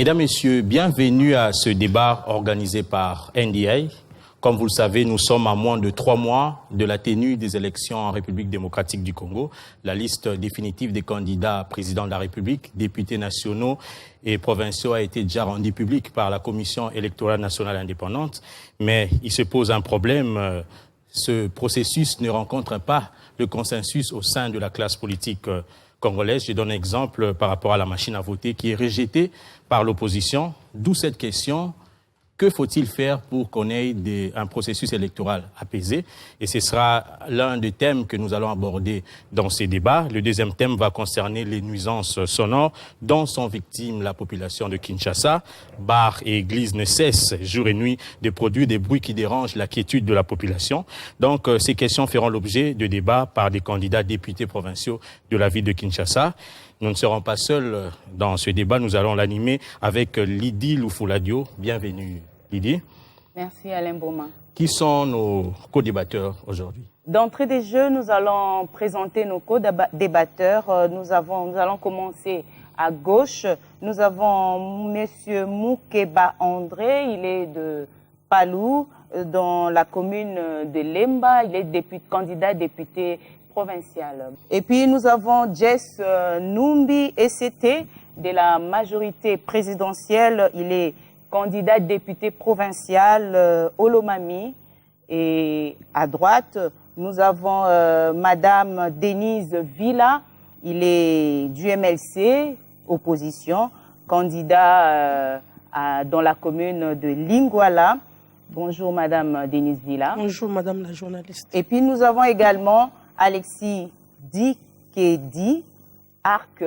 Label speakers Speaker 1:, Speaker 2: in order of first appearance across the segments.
Speaker 1: Mesdames, Messieurs, bienvenue à ce débat organisé par NDI. Comme vous le savez, nous sommes à moins de 3 mois de la tenue des élections en République démocratique du Congo. La liste définitive des candidats président de la République, députés nationaux et provinciaux a été déjà rendue publique par la Commission électorale nationale indépendante. Mais il se pose un problème. Ce processus ne rencontre pas le consensus au sein de la classe politique congolaise. Je donne un exemple par rapport à la machine à voter qui est rejetée par l'opposition. D'où cette question. Que faut-il faire pour qu'on ait un processus électoral apaisé? Et ce sera l'un des thèmes que nous allons aborder dans ces débats. Le deuxième thème va concerner les nuisances sonores dont sont victimes la population de Kinshasa. Bars et églises ne cessent jour et nuit de produire des bruits qui dérangent la quiétude de la population. Donc ces questions feront l'objet de débats par des candidats députés provinciaux de la ville de Kinshasa. Nous ne serons pas seuls dans ce débat, nous allons l'animer avec Lydie Loufou-Ladio. Bienvenue, Lydie.
Speaker 2: Merci Alain Boma.
Speaker 1: Qui sont nos co-débatteurs aujourd'hui?
Speaker 2: D'entrée des jeux, nous allons présenter nos co-débatteurs. Nous allons commencer à gauche. Nous avons Monsieur Moukeba André, il est de Palou, dans la commune de Lemba. Il est candidat député provincial. Et puis nous avons Jess Numbi ECT de la majorité présidentielle. Il est candidat député provincial Olomami. Et à droite, nous avons Madame Denise Villa. Il est du MLC, opposition, candidat dans la commune de Lingwala. Bonjour Madame Denise Villa.
Speaker 3: Bonjour Madame la journaliste.
Speaker 2: Et puis nous avons également Alexis Dikedi, ARC,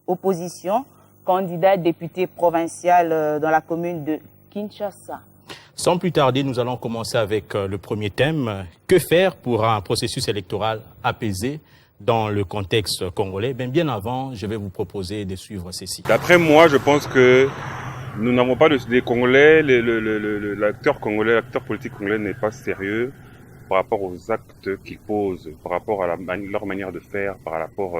Speaker 2: opposition, candidat député provincial dans la commune de Kinshasa.
Speaker 1: Sans plus tarder, nous allons commencer avec le premier thème. Que faire pour un processus électoral apaisé dans le contexte congolais? Bien avant, je vais vous proposer de suivre ceci.
Speaker 4: D'après moi, je pense que nous n'avons pas de Congolais, l'acteur congolais, l'acteur politique congolais n'est pas sérieux par rapport aux actes qu'ils posent, par rapport à leur manière de faire, par rapport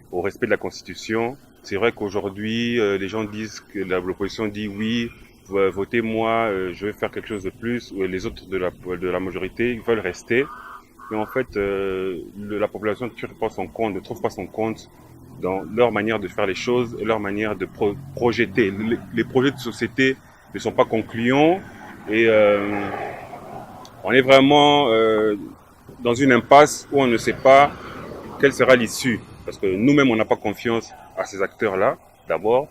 Speaker 4: au respect de la Constitution. C'est vrai qu'aujourd'hui, les gens disent que l'opposition dit oui, votez-moi, je vais faire quelque chose de plus, ou les autres de la majorité ils veulent rester. Mais en fait, la population ne trouve pas son compte dans leur manière de faire les choses et leur manière de projeter. Les projets de société ne sont pas concluants et on est vraiment dans une impasse où on ne sait pas quelle sera l'issue. Parce que nous-mêmes, on n'a pas confiance à ces acteurs-là, d'abord.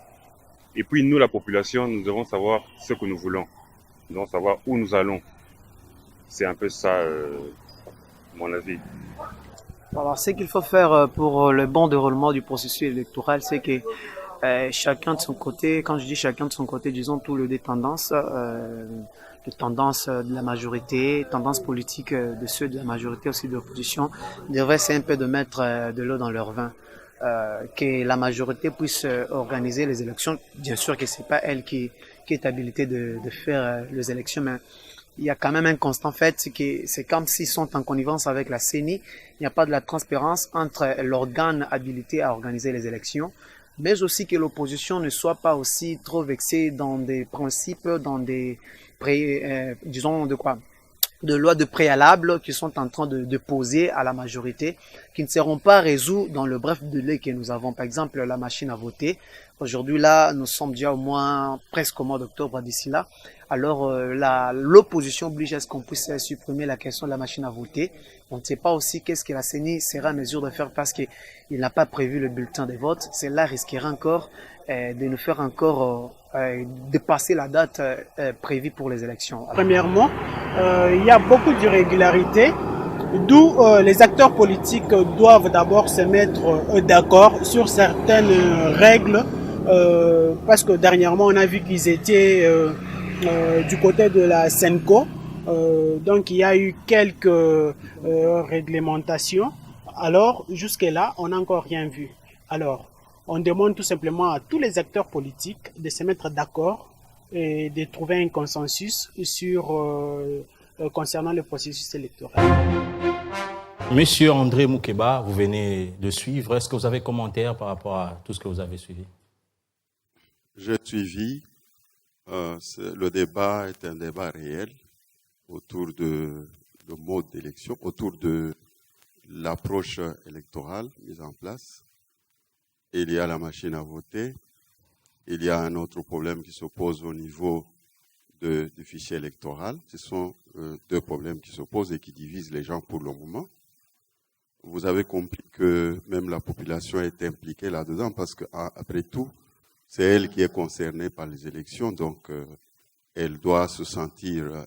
Speaker 4: Et puis, nous, la population, nous devons savoir ce que nous voulons. Nous devons savoir où nous allons. C'est un peu ça, mon avis.
Speaker 3: Alors, ce qu'il faut faire pour le bon déroulement du processus électoral, c'est que chacun de son côté, quand je dis chacun de son côté, disons tous les tendances, de tendance de la majorité, tendance politique de ceux de la majorité aussi de l'opposition, devraient c'est un peu de mettre de l'eau dans leur vin. Que la majorité puisse organiser les élections. Bien sûr que c'est pas elle qui est habilitée de faire les élections, mais il y a quand même un constant fait, c'est comme s'ils sont en connivence avec la CENI. Il n'y a pas de la transparence entre l'organe habilité à organiser les élections, mais aussi que l'opposition ne soit pas aussi trop vexée dans des principes, dans des de lois de préalable qui sont en train de poser à la majorité, qui ne seront pas résous dans le bref délai que nous avons. Par exemple, la machine à voter. Aujourd'hui, là, nous sommes déjà presque au mois d'octobre d'ici là. Alors, l'opposition oblige à ce qu'on puisse supprimer la question de la machine à voter. On ne sait pas aussi qu'est-ce que la CENI sera en mesure de faire parce qu'il n'a pas prévu le bulletin de vote. Cela risquerait encore de nous faire encore dépasser la date prévue pour les élections.
Speaker 5: Premièrement, il y a beaucoup d'irrégularités, d'où les acteurs politiques doivent d'abord se mettre d'accord sur certaines règles, parce que dernièrement on a vu qu'ils étaient du côté de la Senco, donc il y a eu quelques réglementations. Alors jusque-là, on n'a encore rien vu. Alors, on demande tout simplement à tous les acteurs politiques de se mettre d'accord et de trouver un consensus concernant le processus électoral.
Speaker 1: Monsieur André Moukeba, vous venez de suivre. Est-ce que vous avez commentaire par rapport à tout ce que vous avez suivi?
Speaker 6: J'ai suivi. Le débat est un débat réel autour de mode d'élection, autour de l'approche électorale mise en place. Il y a la machine à voter. Il y a un autre problème qui se pose au niveau du fichier électoral. Ce sont deux problèmes qui s'opposent et qui divisent les gens pour le moment. Vous avez compris que même la population est impliquée là-dedans parce que, après tout, c'est elle qui est concernée par les élections, donc elle doit se sentir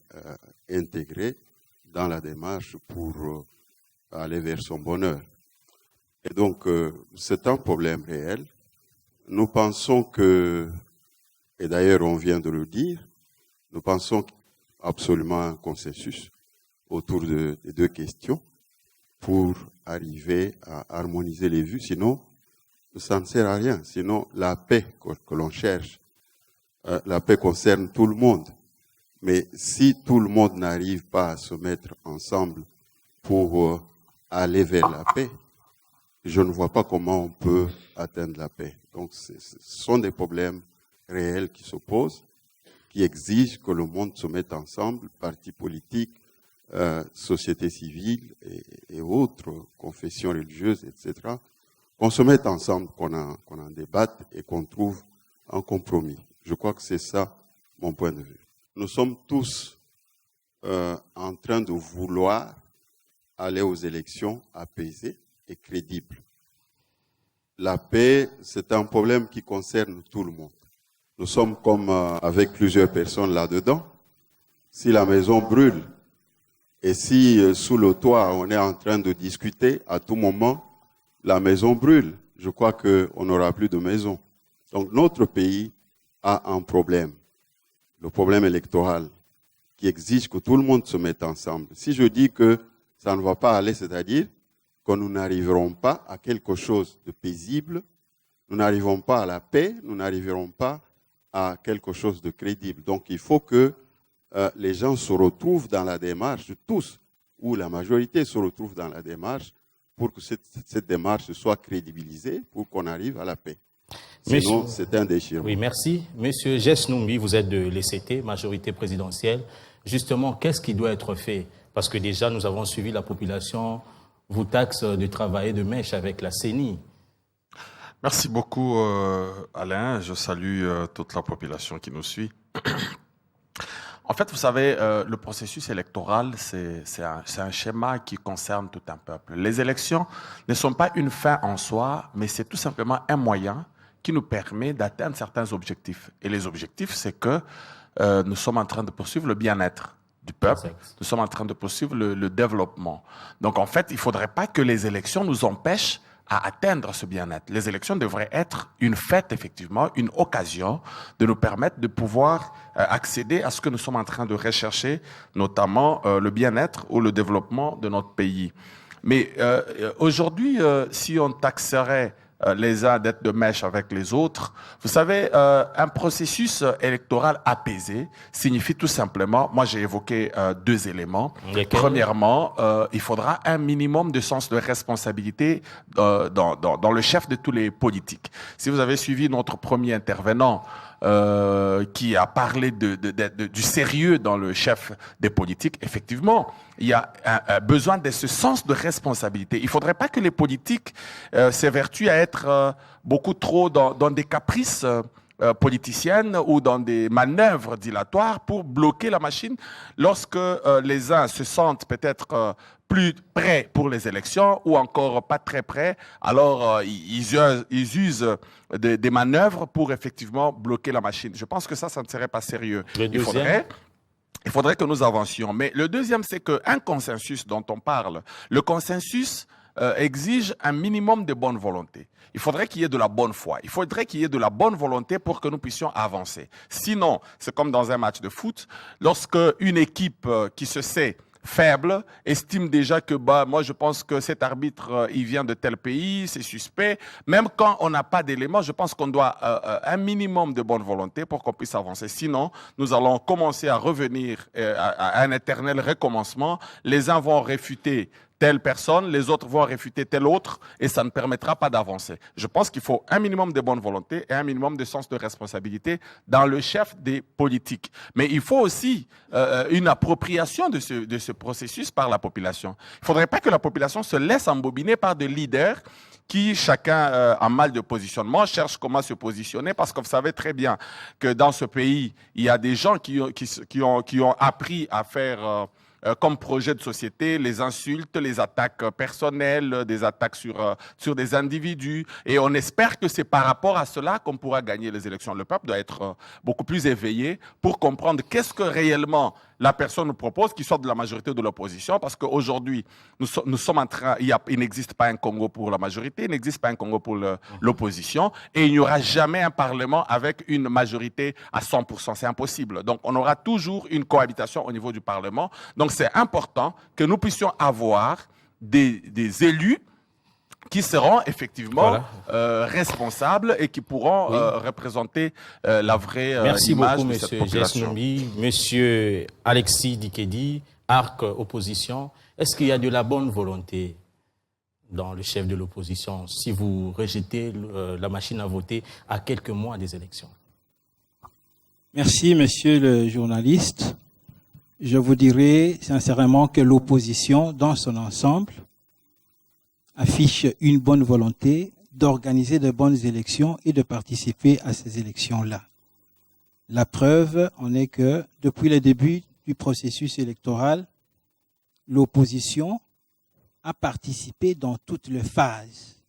Speaker 6: intégrée dans la démarche pour aller vers son bonheur. Et donc, c'est un problème réel. Nous pensons que, et d'ailleurs on vient de le dire, nous pensons absolument un consensus autour des deux questions pour arriver à harmoniser les vues, sinon ça ne sert à rien. Sinon, la paix que l'on cherche, la paix concerne tout le monde. Mais si tout le monde n'arrive pas à se mettre ensemble pour aller vers la paix, je ne vois pas comment on peut atteindre la paix. Donc, ce sont des problèmes réels qui se posent, qui exigent que le monde se mette ensemble, partis politiques, société civile et autres, confessions religieuses, etc., qu'on se mette ensemble, qu'on en débatte et qu'on trouve un compromis. Je crois que c'est ça mon point de vue. Nous sommes tous en train de vouloir aller aux élections apaisées et crédibles. La paix, c'est un problème qui concerne tout le monde. Nous sommes comme avec plusieurs personnes là-dedans. Si la maison brûle et si sous le toit on est en train de discuter, à tout moment, la maison brûle. Je crois qu'on n'aura plus de maison. Donc notre pays a un problème, le problème électoral, qui exige que tout le monde se mette ensemble. Si je dis que ça ne va pas aller, c'est-à-dire que nous n'arriverons pas à quelque chose de paisible, nous n'arriverons pas à la paix, nous n'arriverons pas à quelque chose de crédible. Donc il faut que les gens se retrouvent dans la démarche, tous, ou la majorité se retrouve dans la démarche, pour que cette démarche soit crédibilisée, pour qu'on arrive à la paix. Sinon, c'est un déchirement.
Speaker 1: Oui, merci. Monsieur Jess Noumbi, vous êtes de l'ECT, majorité présidentielle. Justement, qu'est-ce qui doit être fait? Parce que déjà, nous avons suivi la population vous taxe de travailler de mèche avec la CENI.
Speaker 7: Merci beaucoup, Alain. Je salue toute la population qui nous suit. En fait, vous savez, le processus électoral, c'est un schéma qui concerne tout un peuple. Les élections ne sont pas une fin en soi, mais c'est tout simplement un moyen qui nous permet d'atteindre certains objectifs. Et les objectifs, c'est que nous sommes en train de poursuivre le bien-être du peuple, nous sommes en train de poursuivre le développement. Donc, en fait, il ne faudrait pas que les élections nous empêchent à atteindre ce bien-être. Les élections devraient être une fête, effectivement, une occasion de nous permettre de pouvoir accéder à ce que nous sommes en train de rechercher, notamment le bien-être ou le développement de notre pays. Mais aujourd'hui, si on taxerait les uns d'être de mèche avec les autres. Vous savez, un processus électoral apaisé signifie tout simplement, moi j'ai évoqué deux éléments. Premièrement, il faudra un minimum de sens de responsabilité dans le chef de tous les politiques. Si vous avez suivi notre premier intervenant, qui a parlé du sérieux dans le chef des politiques, effectivement, il y a un besoin de ce sens de responsabilité. Il ne faudrait pas que les politiques s'évertuent à être beaucoup trop dans des caprices politiciennes ou dans des manœuvres dilatoires pour bloquer la machine lorsque les uns se sentent peut-être plus prêts pour les élections ou encore pas très prêts, alors ils usent des manœuvres pour effectivement bloquer la machine. Je pense que ça ne serait pas sérieux. Il faudrait que nous avancions. Mais le deuxième, c'est qu'un consensus dont on parle, le consensus exige un minimum de bonne volonté. Il faudrait qu'il y ait de la bonne foi. Il faudrait qu'il y ait de la bonne volonté pour que nous puissions avancer. Sinon, c'est comme dans un match de foot, lorsque une équipe qui se sait faible estime déjà que moi je pense que cet arbitre il vient de tel pays, c'est suspect. Même quand on n'a pas d'éléments, je pense qu'on doit un minimum de bonne volonté pour qu'on puisse avancer. Sinon, nous allons commencer à revenir à un éternel recommencement. Les uns vont réfuter telle personne, les autres vont réfuter telle autre, et ça ne permettra pas d'avancer. Je pense qu'il faut un minimum de bonne volonté et un minimum de sens de responsabilité dans le chef des politiques. Mais il faut aussi une appropriation de ce processus par la population. Il ne faudrait pas que la population se laisse embobiner par des leaders qui, chacun en mal de positionnement, cherche comment se positionner, parce que vous savez très bien que dans ce pays, il y a des gens qui ont appris à faire comme projet de société les insultes, les attaques personnelles, des attaques sur des individus. Et on espère que c'est par rapport à cela qu'on pourra gagner les élections. Le peuple doit être beaucoup plus éveillé pour comprendre qu'est-ce que réellement la personne nous propose, qu'il soit de la majorité ou de l'opposition, parce qu'aujourd'hui, nous sommes en train, il n'existe pas un Congo pour la majorité, il n'existe pas un Congo pour l'opposition, et il n'y aura jamais un Parlement avec une majorité à 100%. C'est impossible. Donc, on aura toujours une cohabitation au niveau du Parlement. Donc, c'est important que nous puissions avoir des élus qui seront effectivement responsables et qui pourront représenter la vraie image de cette population.
Speaker 1: Merci beaucoup, M. Monsieur Alexis Dikedi, ARC Opposition. Est-ce qu'il y a de la bonne volonté dans le chef de l'opposition si vous rejetez la machine à voter à quelques mois des élections?
Speaker 8: Merci, monsieur le journaliste. Je vous dirais sincèrement que l'opposition, dans son ensemble, affiche une bonne volonté d'organiser de bonnes élections et de participer à ces élections-là. La preuve en est que depuis le début du processus électoral, l'opposition a participé dans toutes les phases.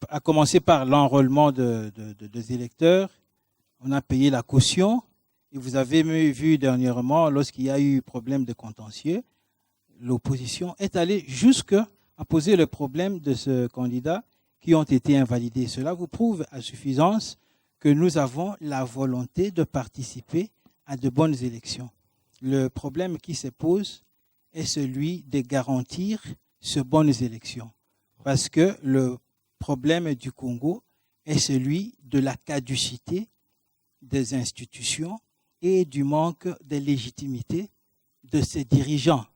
Speaker 8: À commencer par l'enrôlement des électeurs, on a payé la caution, et vous avez vu dernièrement, lorsqu'il y a eu problème de contentieux, l'opposition est allée jusqu'à poser le problème de ce candidat qui ont été invalidés. Cela vous prouve à suffisance que nous avons la volonté de participer à de bonnes élections. Le problème qui se pose est celui de garantir ces bonnes élections. Parce que le problème du Congo est celui de la caducité des institutions et du manque de légitimité de ses dirigeants.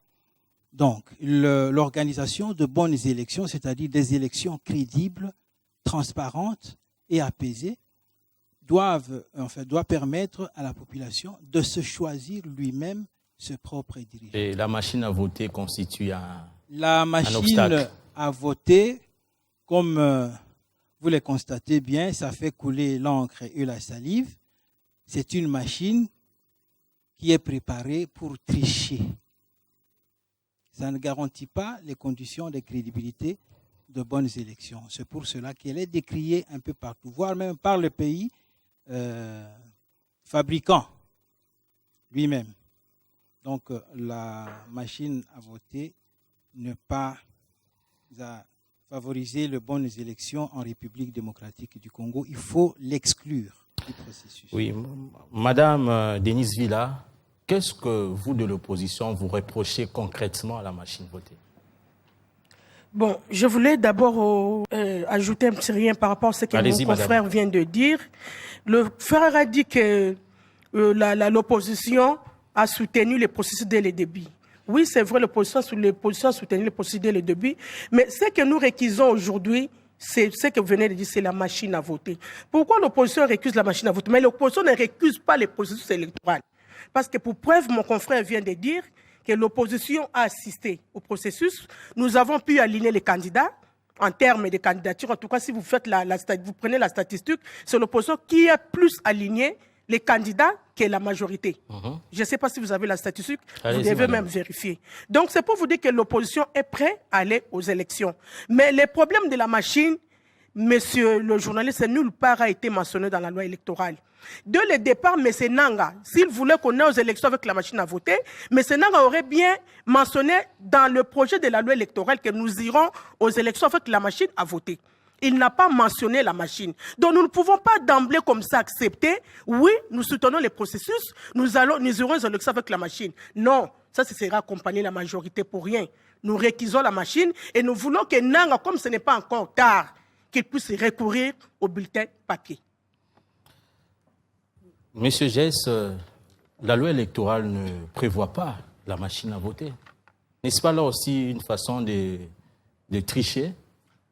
Speaker 8: Donc, l'organisation de bonnes élections, c'est-à-dire des élections crédibles, transparentes et apaisées, doit permettre à la population de se choisir lui-même ses propres dirigeants.
Speaker 1: Et la machine à voter constitue un obstacle.
Speaker 8: La machine à voter, comme vous le constatez bien, ça fait couler l'encre et la salive. C'est une machine qui est préparée pour tricher. Ça ne garantit pas les conditions de crédibilité de bonnes élections. C'est pour cela qu'elle est décriée un peu partout, voire même par le pays fabricant lui-même. Donc la machine à voter ne pas favoriser les bonnes élections en République démocratique du Congo. Il faut l'exclure du processus.
Speaker 1: Oui, Madame Denise Villa, qu'est-ce que vous de l'opposition vous reprochez concrètement à la machine votée?
Speaker 9: Bon, je voulais d'abord ajouter un petit rien par rapport à ce que mon confrère vient de dire. Le frère a dit que l'opposition a soutenu les processus dès le début. Oui, c'est vrai, l'opposition a soutenu les processus dès le début, mais ce que nous récusons aujourd'hui, c'est ce que vous venez de dire, c'est la machine à voter. Pourquoi l'opposition récuse la machine à voter? Mais l'opposition ne récuse pas les processus électoraux. Parce que pour preuve, mon confrère vient de dire que l'opposition a assisté au processus. Nous avons pu aligner les candidats en termes de candidature. En tout cas, si vous faites vous prenez la statistique, c'est l'opposition qui a plus aligné les candidats que la majorité. Je ne sais pas si vous avez la statistique, vous devez même vérifier. Donc, c'est pour vous dire que l'opposition est prête à aller aux élections. Mais les problèmes de la machine, monsieur le journaliste, nulle part a été mentionné dans la loi électorale. Dès le départ, M. Nanga, s'il voulait qu'on aille aux élections avec la machine à voter, M. Nanga aurait bien mentionné dans le projet de la loi électorale que nous irons aux élections avec la machine à voter. Il n'a pas mentionné la machine. Donc nous ne pouvons pas d'emblée comme ça accepter, oui, nous soutenons les processus, nous irons aux élections avec la machine. Non, ça sera accompagner la majorité pour rien. Nous réquisons la machine et nous voulons que Nanga, comme ce n'est pas encore tard, qu'il puisse recourir au bulletin papier.
Speaker 1: Monsieur Jess, la loi électorale ne prévoit pas la machine à voter. N'est-ce pas là aussi une façon de tricher?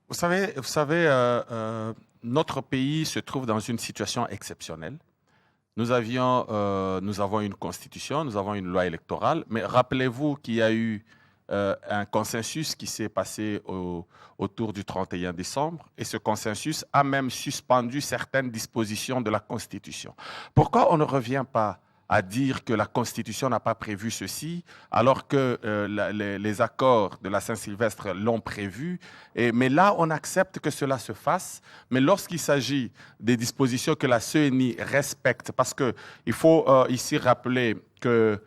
Speaker 7: Vous savez, notre pays se trouve dans une situation exceptionnelle. Nous avons une constitution, nous avons une loi électorale, mais rappelez-vous qu'il y a eu un consensus qui s'est passé autour du 31 décembre, et ce consensus a même suspendu certaines dispositions de la Constitution. Pourquoi on ne revient pas à dire que la Constitution n'a pas prévu ceci, alors que les accords de la Saint-Sylvestre l'ont prévu. Mais là, on accepte que cela se fasse. Mais lorsqu'il s'agit des dispositions que la CENI respecte, parce qu'il faut ici rappeler que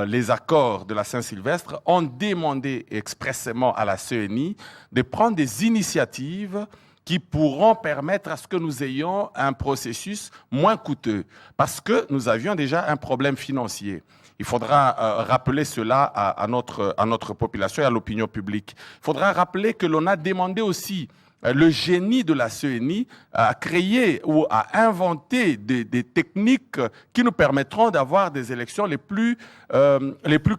Speaker 7: les accords de la Saint-Sylvestre ont demandé expressément à la CENI de prendre des initiatives qui pourront permettre à ce que nous ayons un processus moins coûteux, parce que nous avions déjà un problème financier. Il faudra rappeler cela à notre population et à l'opinion publique. Il faudra rappeler que l'on a demandé aussi le génie de la CENI à créer ou à inventer des techniques qui nous permettront d'avoir des élections les plus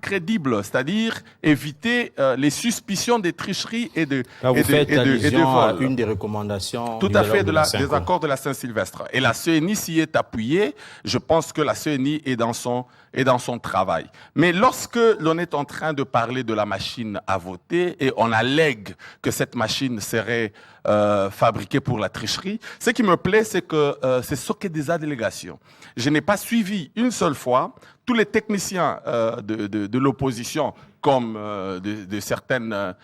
Speaker 7: crédibles, c'est-à-dire éviter les suspicions des tricheries et de
Speaker 1: vol. Une des recommandations
Speaker 7: tout à fait des accords de la Saint-Sylvestre. Et la CENI s'y est appuyée. Je pense que la CENI est dans son travail. Mais lorsque l'on est en train de parler de la machine à voter et on allègue que cette machine serait fabriquée pour la tricherie, ce qui me plaît, c'est que c'est ce que des allégations. Je n'ai pas suivi une seule fois tous les techniciens de l'opposition, comme de certaines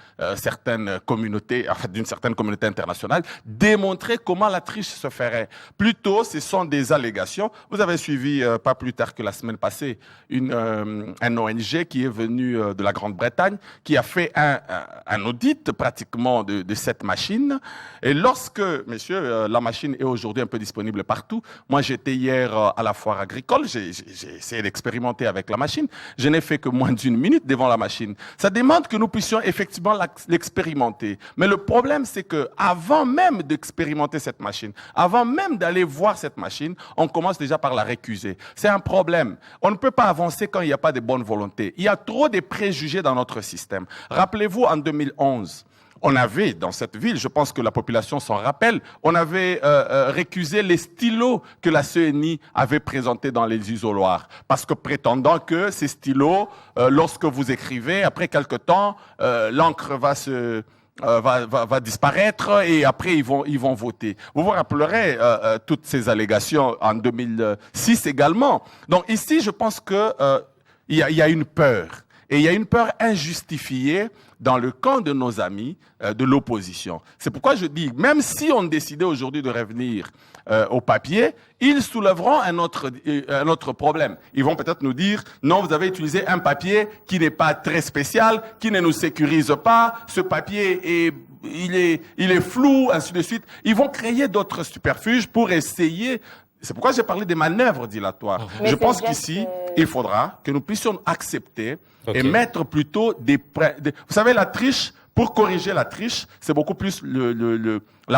Speaker 7: communautés, enfin, d'une certaine communauté internationale, démontrer comment la triche se ferait. Plutôt, ce sont des allégations. Vous avez suivi, pas plus tard que la semaine passée, un ONG qui est venu de la Grande-Bretagne, qui a fait un audit pratiquement de cette machine. Et lorsque, messieurs, la machine est aujourd'hui un peu disponible partout, moi j'étais hier à la foire agricole, j'ai essayé d'expérimenter avec la machine, je n'ai fait que moins d'une minute devant la machine. Ça demande que nous puissions effectivement l'expérimenter. Mais le problème, c'est que avant même d'expérimenter cette machine, avant même d'aller voir cette machine, on commence déjà par la récuser. C'est un problème. On ne peut pas avancer quand il n'y a pas de bonne volonté. Il y a trop de préjugés dans notre système. Rappelez-vous, en 2011, on avait, dans cette ville, je pense que la population s'en rappelle, on avait récusé les stylos que la CENI avait présentés dans les isoloirs. Parce que prétendant que ces stylos, lorsque vous écrivez, après quelque temps, l'encre va disparaître et après ils vont voter. Vous vous rappellerez toutes ces allégations en 2006 également. Donc ici, je pense que il y a une peur. Et il y a une peur injustifiée dans le camp de nos amis de l'opposition. C'est pourquoi je dis, même si on décidait aujourd'hui de revenir au papier, ils soulèveront un autre problème. Ils vont peut-être nous dire, non, vous avez utilisé un papier qui n'est pas très spécial, qui ne nous sécurise pas, ce papier il est flou, ainsi de suite. Ils vont créer d'autres subterfuges pour essayer. C'est pourquoi j'ai parlé des manœuvres dilatoires. Je pense qu'ici, il faudra que nous puissions accepter et mettre plutôt vous savez, la triche, pour corriger la triche, c'est beaucoup plus la